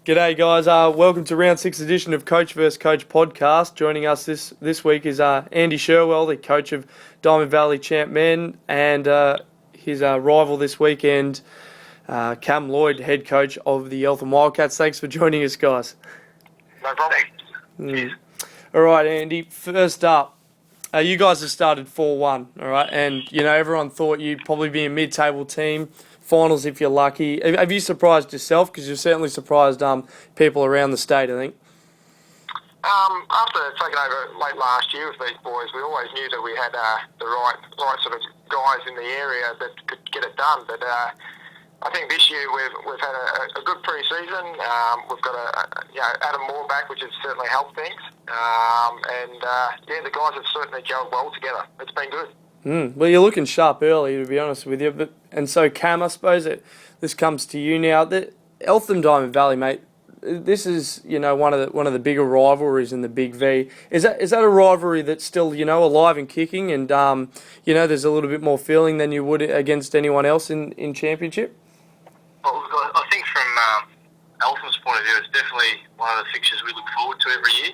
G'day guys, welcome to round 6 edition of Coach vs Coach podcast. Joining us this week is Andy Sherwell, the coach of Diamond Valley Champ Men, and his rival this weekend, Cam Lloyd, head coach of the Eltham Wildcats. Thanks for joining us, guys. No problem. All right, Andy, first up, you guys have started 4-1, all right, and everyone thought you'd probably be a mid-table team. Finals if you're lucky. Have you surprised yourself? Because you've certainly surprised people around the state, I think. After taking over late last year with these boys, we always knew that we had the right sort of guys in the area that could get it done. But I think this year we've had a good pre-season. We've got Adam Moore back, which has certainly helped things. The guys have certainly gelled well together. It's been good. Well, you're looking sharp early, to be honest with you. And so, Cam, I suppose this comes to you now. The Eltham Diamond Valley, mate. This is one of the bigger rivalries in the Big V. Is that a rivalry that's still alive and kicking, and there's a little bit more feeling than you would against anyone else in championship? Well, I think from Eltham's point of view, it's definitely one of the fixtures we look forward to every year.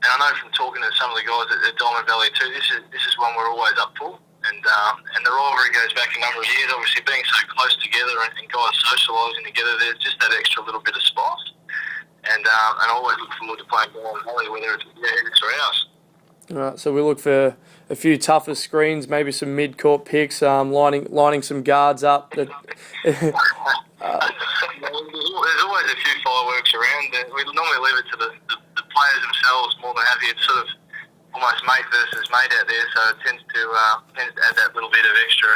And I know from talking to some of the guys at Diamond Valley too, this is one we're always up for. And the rivalry goes back a number of years. Obviously, being so close together and guys socialising together, there's just that extra little bit of spice. And I always look forward to playing Diamond Valley, whether it's theirs or ours. All right, so we look for a few tougher screens, maybe some mid-court picks, lining some guards up. There's always a few fireworks around. We normally leave it to the players themselves more than happy. It's sort of almost mate versus mate out there, so it tends to add that little bit of extra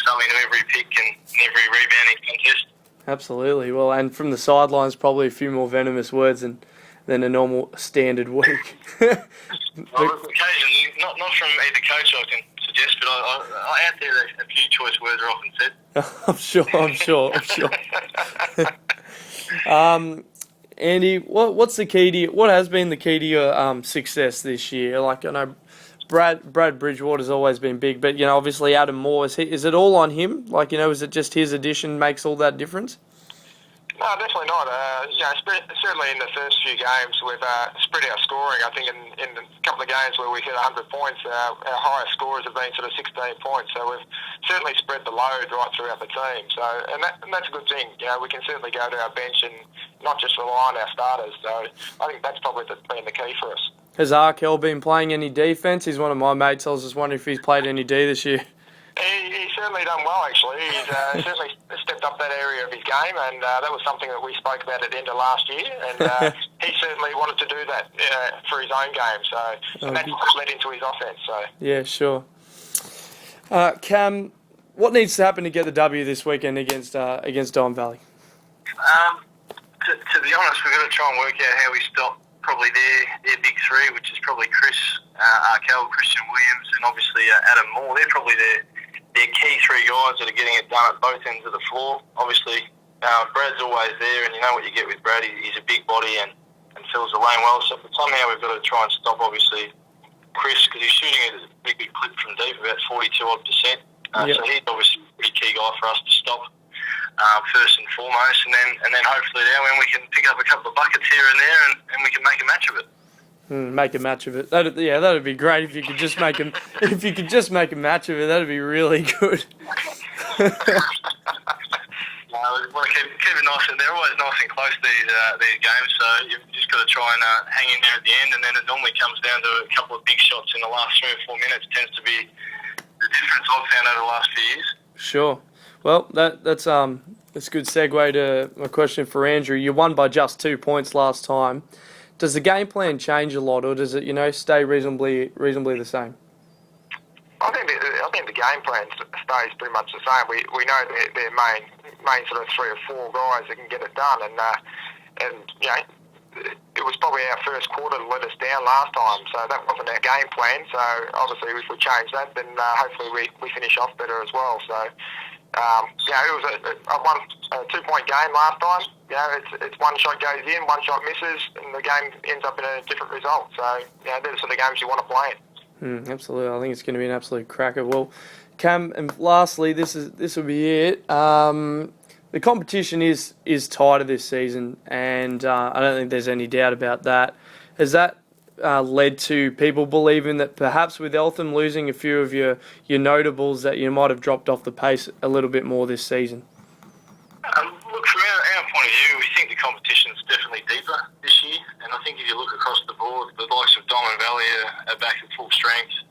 something to every pick and every rebounding contest. Absolutely. Well, and from the sidelines, probably a few more venomous words than a normal standard week. Well, occasionally, not from either coach, I can suggest, but I out there a few choice words are often said. I'm sure. Andy, what's the key to what has been the key to your success this year? Like, I know Brad Bridgewater's always been big, but obviously Adam Moore, is it all on him? Like, is it just his addition makes all that difference? No, definitely not. Certainly in the first few games, we've spread our scoring. I think in a couple of games where we hit 100 points, our highest scores have been sort of 16 points. So we've certainly spread the load right throughout the team. So and that's a good thing. We can certainly go to our bench and not just rely on our starters. So I think that's probably been the key for us. Has Arkell been playing any defence? He's one of my mates. I was just wondering if he's played any D this year. He's certainly done well, actually. He's certainly stepped up that area of his game, and that was something that we spoke about at the end of last year, and he certainly wanted to do that for his own game, and that led into his offence. So. Yeah, sure. Cam, what needs to happen to get the W this weekend against Diamond Valley? To be honest, we've got to try and work out how we stop probably their big three, which is probably Chris, Arkell, Christian Williams, and obviously Adam Moore. They're probably their key three guys that are getting it done at both ends of the floor. Obviously, Brad's always there, and you know what you get with Brad. He's a big body and fills the lane well. So somehow we've got to try and stop, obviously, Chris, because he's shooting at a big clip from deep, about 42%. Yep. So he's obviously a pretty key guy for us to stop. First and foremost, and then hopefully now when we can pick up a couple of buckets here and there, and we can make a match of it. Make a match of it. That'd be great if you could just make a match of it. That'd be really good. We want to keep it nice, and they're always nice and close these games. So you've just got to try and hang in there at the end, and then it normally comes down to a couple of big shots in the last 3 or 4 minutes. Tends to be the difference I've found over the last few years. Sure. Well, that's a good segue to my question for Andrew. You won by just 2 points last time. Does the game plan change a lot, or does it, stay reasonably the same? I think the game plan stays pretty much the same. We know their main sort of 3 or 4 guys that can get it done, and it was probably our first quarter that let us down last time, so that wasn't our game plan. So obviously, if we change that, then hopefully we finish off better as well. So. It was a 2-point game last time. It's one shot goes in, one shot misses, and the game ends up in a different result. So, they're the sort of games you want to play in. Absolutely. I think it's going to be an absolute cracker. Well, Cam, and lastly, this will be it. the competition is tighter this season, and I don't think there's any doubt about that. Has that led to people believing that perhaps with Eltham losing a few of your notables that you might have dropped off the pace a little bit more this season? Look, from our point of view, we think the competition's definitely deeper this year, and I think if you look across the board, the likes of Diamond Valley are back at full strength.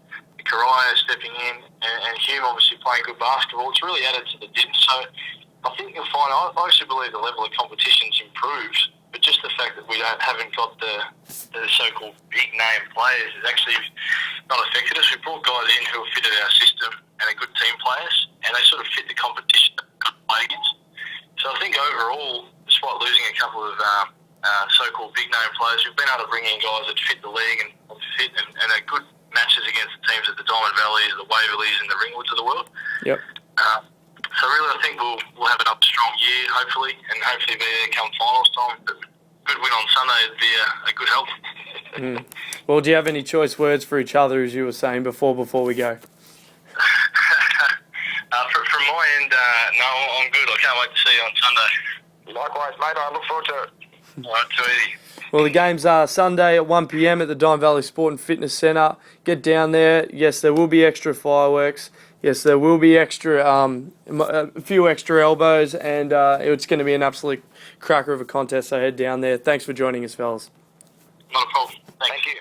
Karaya stepping in, and Hume obviously playing good basketball. It's really added to the dip. So I think you'll find, I actually believe the level of competition's improved, but just the fact that we haven't got the so-called big name players has actually not affected us. We brought guys in who have fitted our system and are good team players, and they sort of fit the competition that good play against. So I think overall, despite losing a couple of so-called big name players, we've been able to bring in guys that fit the league and are good matches against the teams at the Diamond Valleys, the Waverleys and the Ringwoods of the world. Yep. So really I think we'll have another strong year, hopefully, and hopefully be there come finals time. But good win on Sunday would be a good help. Well, do you have any choice words for each other, as you were saying before we go? From my end, no, I'm good. I can't wait to see you on Sunday. Likewise, mate. I look forward to it. All right, too easy. Well, the games are Sunday at 1 p.m. at the Diamond Valley Sport and Fitness Centre. Get down there. Yes, there will be extra fireworks. Yes, there will be a few extra elbows, and it's going to be an absolute cracker of a contest. So head down there. Thanks for joining us, fellas. Not a problem. Thank you.